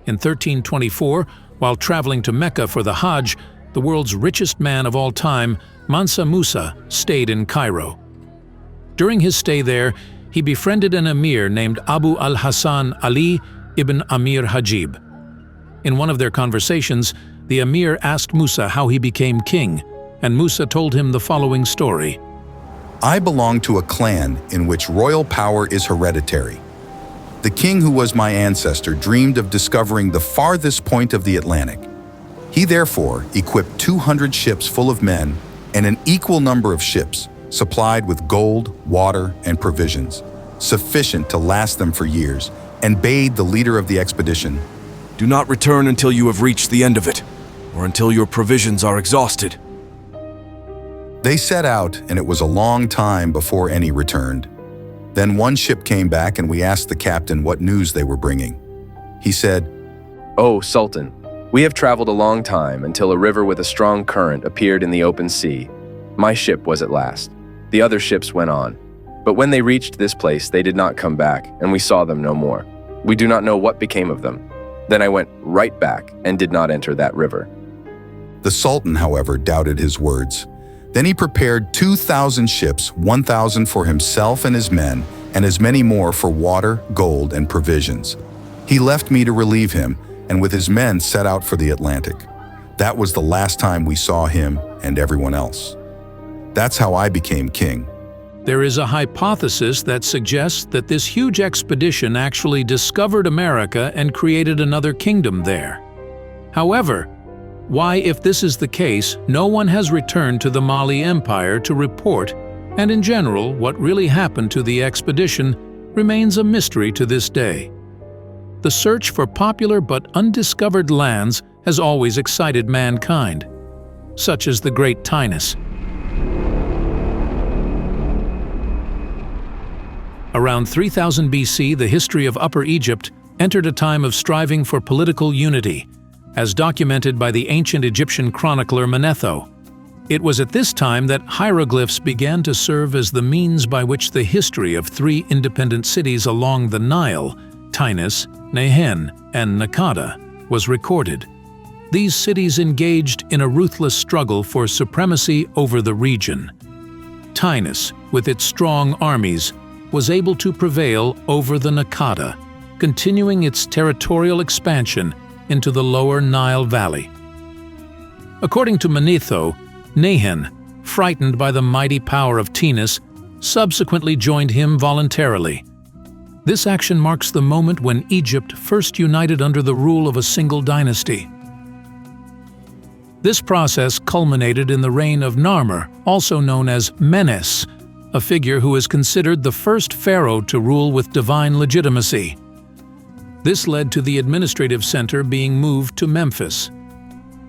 In 1324, while traveling to Mecca for the Hajj, the world's richest man of all time, Mansa Musa, stayed in Cairo. During his stay there, he befriended an emir named Abu al-Hasan Ali ibn Amir Hajib. In one of their conversations, the emir asked Musa how he became king, and Musa told him the following story. I belong to a clan in which royal power is hereditary. The king who was my ancestor dreamed of discovering the farthest point of the Atlantic. He therefore equipped 200 ships full of men and an equal number of ships supplied with gold, water, and provisions, sufficient to last them for years, and bade the leader of the expedition, "Do not return until you have reached the end of it, or until your provisions are exhausted." They set out, and it was a long time before any returned. Then one ship came back, and we asked the captain what news they were bringing. He said, "O Sultan, we have traveled a long time until a river with a strong current appeared in the open sea. My ship was at last. The other ships went on. But when they reached this place, they did not come back, and we saw them no more. We do not know what became of them. Then I went right back and did not enter that river." The Sultan, however, doubted his words. Then he prepared 2,000 ships, 1,000 for himself and his men, and as many more for water, gold, and provisions. He left me to relieve him, and with his men set out for the Atlantic. That was the last time we saw him and everyone else. That's how I became king. There is a hypothesis that suggests that this huge expedition actually discovered America and created another kingdom there. However, why, if this is the case, no one has returned to the Mali Empire to report, and in general, what really happened to the expedition remains a mystery to this day. The search for popular but undiscovered lands has always excited mankind, such as the Great Tinus. Around 3000 BC, the history of Upper Egypt entered a time of striving for political unity, as documented by the ancient Egyptian chronicler Manetho. It was at this time that hieroglyphs began to serve as the means by which the history of three independent cities along the Nile, Tinus, Nehen, and Nakada, was recorded. These cities engaged in a ruthless struggle for supremacy over the region. Tinus, with its strong armies, was able to prevail over the Nakada, continuing its territorial expansion into the lower Nile Valley. According to Manetho, Nehen, frightened by the mighty power of Tinus, subsequently joined him voluntarily. This action marks the moment when Egypt first united under the rule of a single dynasty. This process culminated in the reign of Narmer, also known as Menes, a figure who is considered the first pharaoh to rule with divine legitimacy. This led to the administrative center being moved to Memphis.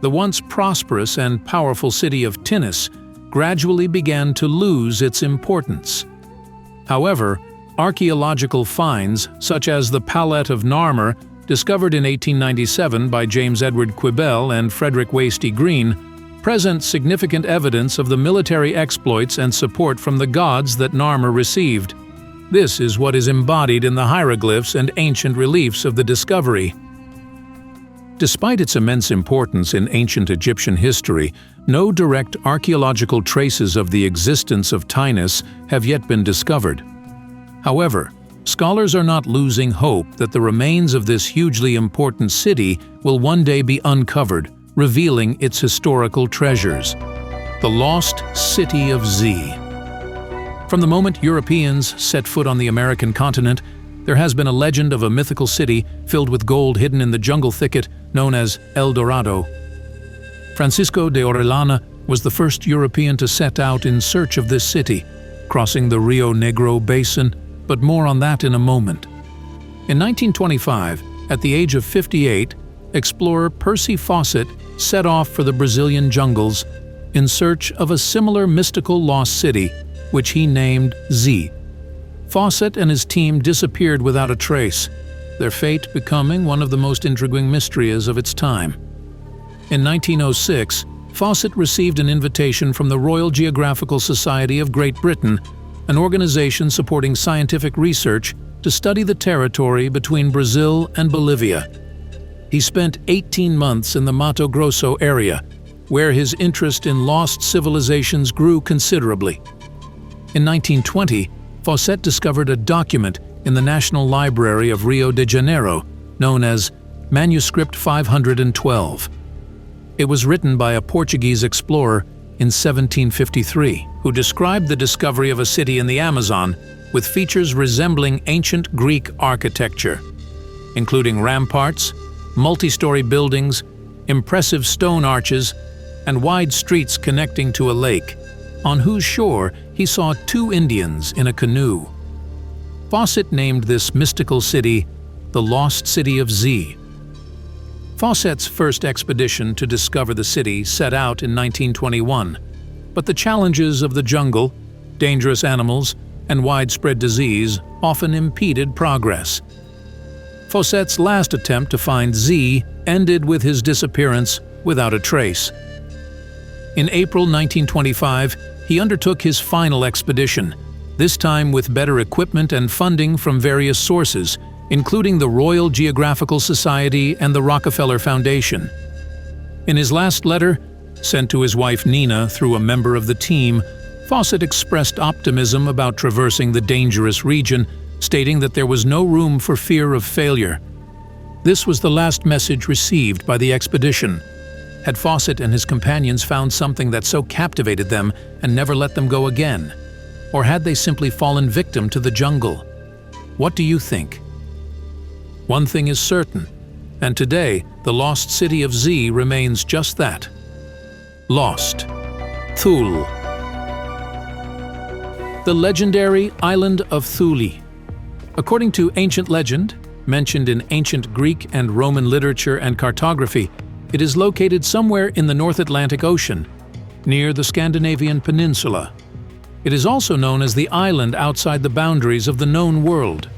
The once prosperous and powerful city of Tinus gradually began to lose its importance. However, archaeological finds, such as the Palette of Narmer, discovered in 1897 by James Edward Quibell and Frederick Wasty Green, present significant evidence of the military exploits and support from the gods that Narmer received. This is what is embodied in the hieroglyphs and ancient reliefs of the discovery. Despite its immense importance in ancient Egyptian history, no direct archaeological traces of the existence of Tinus have yet been discovered. However, scholars are not losing hope that the remains of this hugely important city will one day be uncovered, revealing its historical treasures. The Lost City of Z. From the moment Europeans set foot on the American continent, there has been a legend of a mythical city filled with gold hidden in the jungle thicket known as El Dorado. Francisco de Orellana was the first European to set out in search of this city, crossing the Rio Negro basin, but more on that in a moment. In 1925, at the age of 58, explorer Percy Fawcett set off for the Brazilian jungles in search of a similar mystical lost city, which he named Z. Fawcett and his team disappeared without a trace, their fate becoming one of the most intriguing mysteries of its time. In 1906, Fawcett received an invitation from the Royal Geographical Society of Great Britain, an organization supporting scientific research to study the territory between Brazil and Bolivia. he spent 18 months in the Mato Grosso area, where his interest in lost civilizations grew considerably. In 1920, Fawcett discovered a document in the National Library of Rio de Janeiro known as Manuscript 512. It was written by a Portuguese explorer in 1753, who described the discovery of a city in the Amazon with features resembling ancient Greek architecture, including ramparts, multi-story buildings, impressive stone arches, and wide streets connecting to a lake, on whose shore he saw 2 Indians in a canoe. Fawcett named this mystical city the Lost City of Z. Fawcett's first expedition to discover the city set out in 1921, but the challenges of the jungle, dangerous animals, and widespread disease often impeded progress. Fawcett's last attempt to find Z ended with his disappearance without a trace. In April 1925, he undertook his final expedition, this time with better equipment and funding from various sources, including the Royal Geographical Society and the Rockefeller Foundation. In his last letter, sent to his wife Nina through a member of the team, Fawcett expressed optimism about traversing the dangerous region, stating that there was no room for fear of failure. This was the last message received by the expedition. Had Fawcett and his companions found something that so captivated them and never let them go again? Or had they simply fallen victim to the jungle? What do you think? One thing is certain, and today the lost city of Z remains just that. Lost. Thule. The legendary island of Thule. According to ancient legend, mentioned in ancient Greek and Roman literature and cartography, it is located somewhere in the North Atlantic Ocean, near the Scandinavian peninsula. It is also known as the island outside the boundaries of the known world.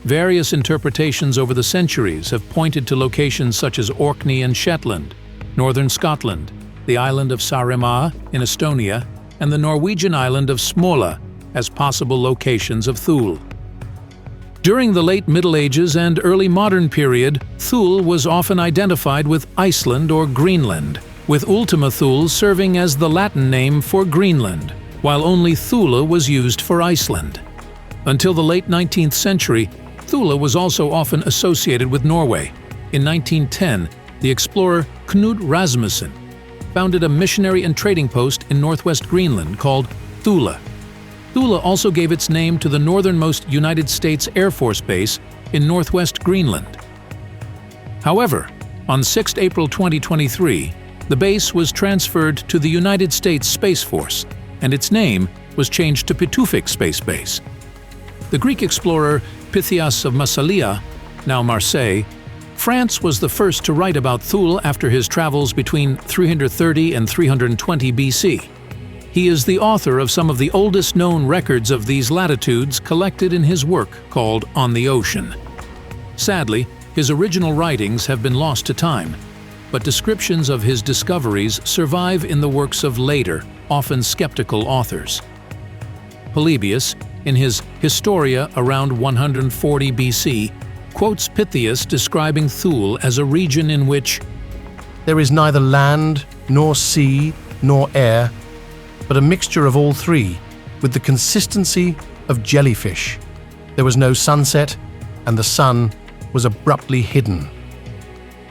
Various interpretations over the centuries have pointed to locations such as Orkney and Shetland, northern Scotland, the island of Saaremaa in Estonia, and the Norwegian island of Smola as possible locations of Thule. During the late Middle Ages and early modern period, Thule was often identified with Iceland or Greenland, with Ultima Thule serving as the Latin name for Greenland, while only Thule was used for Iceland. Until the late 19th century, Thule was also often associated with Norway. In 1910, the explorer Knud Rasmussen founded a missionary and trading post in northwest Greenland called Thule. Thule also gave its name to the northernmost United States Air Force Base in northwest Greenland. However, on 6 April 2023, the base was transferred to the United States Space Force, and its name was changed to Pituffik Space Base. The Greek explorer Pythias of Massalia, now Marseille, France was the first to write about Thule after his travels between 330 and 320 BC. He is the author of some of the oldest known records of these latitudes collected in his work called On the Ocean. Sadly, his original writings have been lost to time, but descriptions of his discoveries survive in the works of later, often skeptical authors. Polybius, in his Historia around 140 BC, quotes Pythias describing Thule as a region in which there is neither land, nor sea, nor air, but a mixture of all three, with the consistency of jellyfish. There was no sunset, and the sun was abruptly hidden.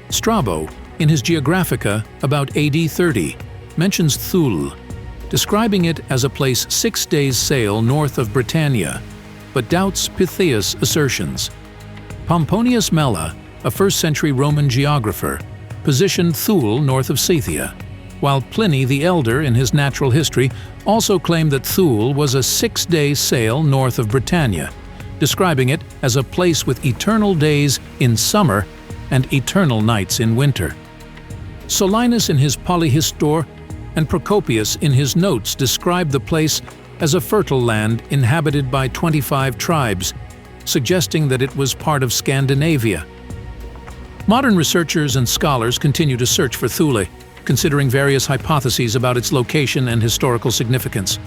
Strabo, in his Geographica about AD 30, mentions Thule, describing it as a place 6 days' sail north of Britannia, but doubts Pythias' assertions. Pomponius Mela, a 1st-century Roman geographer, positioned Thule north of Scythia, while Pliny the Elder in his Natural History also claimed that Thule was a 6-day sail north of Britannia, describing it as a place with eternal days in summer and eternal nights in winter. Solinus in his Polyhistor and Procopius in his notes describe the place as a fertile land inhabited by 25 tribes, suggesting that it was part of Scandinavia. Modern researchers and scholars continue to search for Thule, considering various hypotheses about its location and historical significance.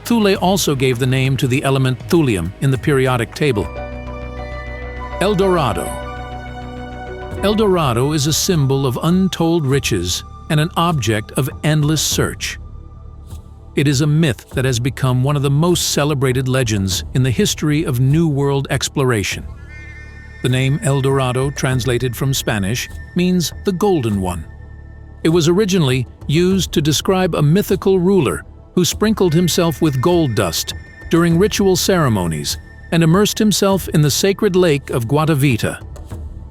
Thule also gave the name to the element thulium in the periodic table. El Dorado. El Dorado is a symbol of untold riches and an object of endless search. It is a myth that has become one of the most celebrated legends in the history of New World exploration. The name El Dorado, translated from Spanish, means the Golden One. It was originally used to describe a mythical ruler who sprinkled himself with gold dust during ritual ceremonies and immersed himself in the sacred lake of Guatavita.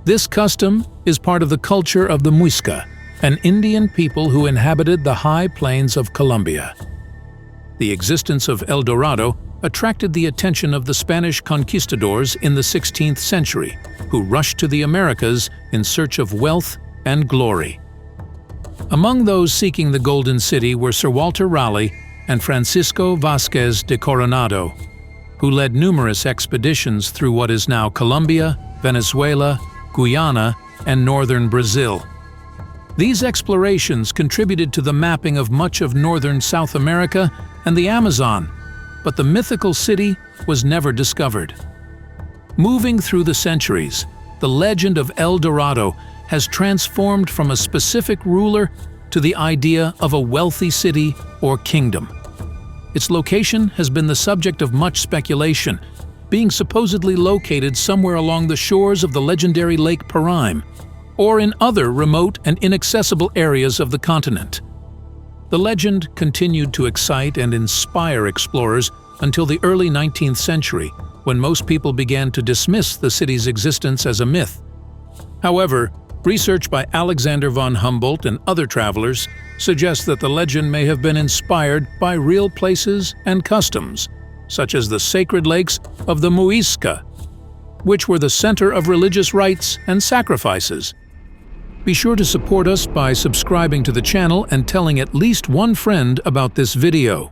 This custom is part of the culture of the Muisca, an Indian people who inhabited the high plains of Colombia. The existence of El Dorado attracted the attention of the Spanish conquistadors in the 16th century, who rushed to the Americas in search of wealth and glory. Among those seeking the Golden City were Sir Walter Raleigh and Francisco Vázquez de Coronado, who led numerous expeditions through what is now Colombia, Venezuela, Guyana, and northern Brazil. These explorations contributed to the mapping of much of northern South America and the Amazon, but the mythical city was never discovered. Moving through the centuries, the legend of El Dorado has transformed from a specific ruler to the idea of a wealthy city or kingdom. Its location has been the subject of much speculation, being supposedly located somewhere along the shores of the legendary Lake Paraíba, or in other remote and inaccessible areas of the continent. The legend continued to excite and inspire explorers until the early 19th century, when most people began to dismiss the city's existence as a myth. However, research by Alexander von Humboldt and other travelers suggests that the legend may have been inspired by real places and customs, such as the sacred lakes of the Muisca, which were the center of religious rites and sacrifices. Be sure to support us by subscribing to the channel and telling at least one friend about this video.